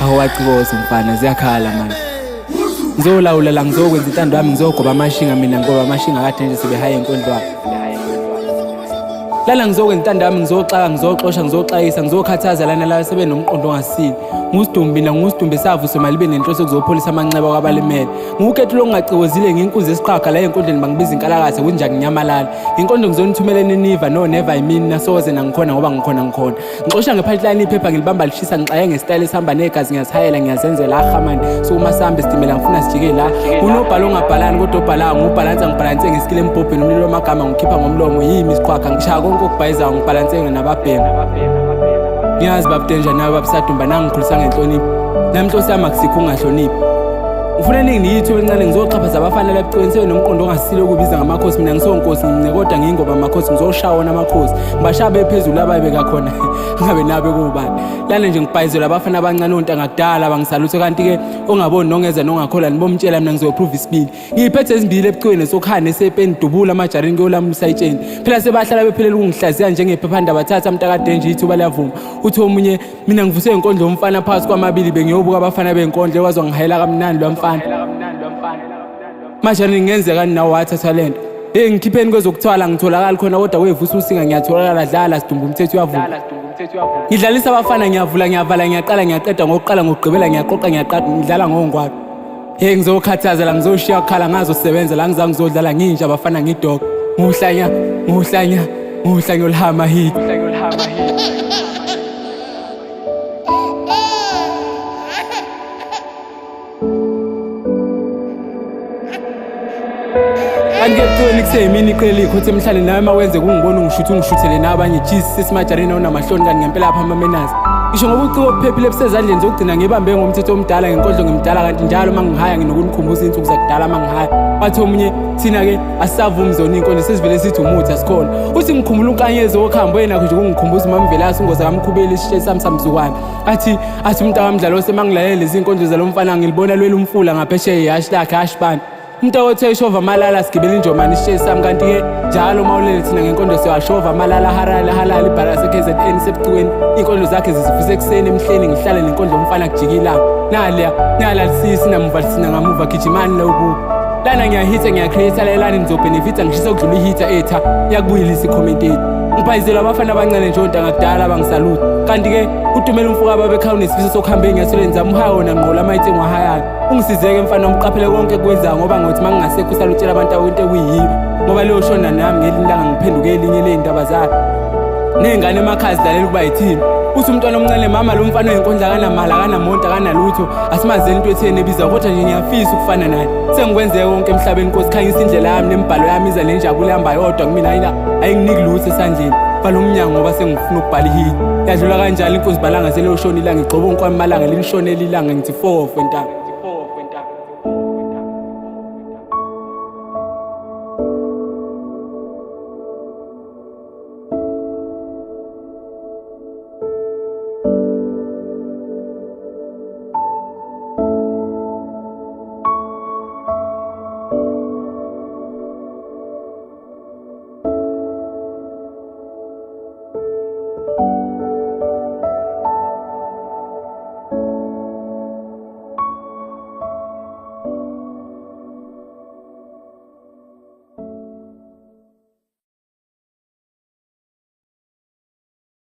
Awuwacikoze mfana ziyakhala manje. Ngizolawula la ngizokwenza intando yami ngizogoba amashinga mina ngoba amashinga kade nje sebehaye enkondlwane. Lana ngizokwenza intando yami ngizoxaka ngizoxosha ngizoxayisa ngizokhathaza lana la sebenomqondo ongasile. Ngusidumbi mina ngusidumbi savu somalibe nenhloso kuzopholisa amanceba kwabalimele. Ngukethu longacikozile nginkunzi esiqhaga la enkondleni bangibiza inkalakathe kunjani nyamalala. Inkondo ngizonithumela neniva no never imini nasoze nangikhona ngoba ngikhona. Ngixosha ngepipeline iphepha ngilibamba lishisa ngixaye ngestyle esihamba negazi ngiyazihayela ngiyazenzela ahamani. So uma sihambe sitimela ngifuna sijike la. Unobhala ongabhalani kodwa obhala ngubhalansa ngibhalanse ngesikile embhobheni umlilo wamagama ngikhipha ngomlomo yimi isiqhwaga ngishaya konke okubhayizayo ngibhalanse nababhema. Ngiyazi babudenja nawe babusadumba nangikhulisa ngenhlonipho. Namhlosi yami akusikho ungahloniphi. Ngifuna ningiyithuba encane ngizoxhaphaza abafana labuciniswe nomqondo ongasile ukubiza ngamakhosi mina ngisonkosi ngimnekoda ngingoba amakhosi ngizoshawa namakhosi ngibashabe phezulu abayibeka khona ngabe nabe kubani lana nje ngibhayizela abafana abancane ontanga kudala bangisaluthe kanti ke ongaboni nongeza nongakhola nibomtshela mina ngizoprove isibili ngiyiphethe ezimbili ebucweni sokhane sepeni dubula amajarini kuyolamulisa itsheni phela sebahlala bephelela ukungihlaziya njengephephandaba bathatha umtakade nje ithuba liyavuma uthi omunye mina ngivuse inkondlo umfana phakathi kwamabili bengiyobuka abafana benkondlo wazwa ngihayela kamnandi lwamfana manje ngenzeka nawo wathatha lento ngikhipheni kwezokuthwala ngitholakala khona kodwa wevusa usinga ngiyatholakala dlala sidumba umthetho uyavuma ngidlalisa abafana ngiyavula ngiyavala ngiyaqala ngiyaqeda ngokuqala ngokugqibela ngiyaqoqa ngiyaqada ngidlala ngongwaqa ngizokhathaza la ngizoshiya ukhala ngazosebenza la ngizange ngizodlala nginja abafana ngidog nguhlanya olhama hit Angekuthola kuseyimini iqele ikhothi emhlanje nawe mawenze kungibona ungishuthele nabanye Jesus sesimajareni onamahloni kanti ngempela apha amamenazi ngisho ngoba uciko ophephile ebusezandleni zokugcina ngibambe ngomthetho omdala ngenkondlo ngimdala kanti njalo mangihaya nginokungikhumbuza insuku zakudala mangihaya wathi omunye thina ke asisavumi zona inkondlo sesivele sithi umuthi asikhona uthi ngikhumbula unkanyezi wokhamba yena nje kungikhumbuza uMamvelasi ungoza kamkhubeli isishe sami samzukwane athi umntakamdlalo semangilalele lezi inkondlo zalomfana ngilibona lwela umfula ngaphesheya ihashi lakhe ashbani Umntawo othe shova malala sigibela injomani ishe sami kanti ke njalo mawulele thina ngenkondo sewashova malala halala ibhalase KZN sebucweni inkondlo zakhe zizifise ekseni emhleni ngihlale nenkondlo umfana kujikila nala sisi namuva sina ngamuva gijimani lobu lana ngiyahitha ngiyacreate lelani ngizobenefita ngishisa ukudlula ihitha etha yakubuyilisa icommentate ngiphayizela abafana abancane nje ontanga kudala abangisalute kanti ke utumela umfuka babekhawuna isifiso sokuhamba engiyathole nzama uhaya wona ngqola amayithe ngwahayana ungisizeke mfana umqaphele konke kwenza ngoba ngothi mangingasekho usalutshela abantu into kuyiyo ngoba leyo shona nami ngelilanga ngiphenduke elinye lezindaba zakhe nezingane emakhazi dalela kuba yithini uthi umntwana omncane mama lo mfana oyinkondla kanamala kanamonta kanalutho asimazeli into ethene ebiza kodwa nje ngiyafisa ukufana naye sengikwenzeke konke emhlabeni Nkosi khanyisa indlela yami nembhalo yami iza lenjabulo ehamba yodwa kumina ayinginiki lutho esandleni bhala umnyango ngoba sengifuna ukubhala ihit yadlula kanjalo inkosi balanga seleyo shona ilanga igcoba onke amalanga linishone lilanga ngithi 4 of entanga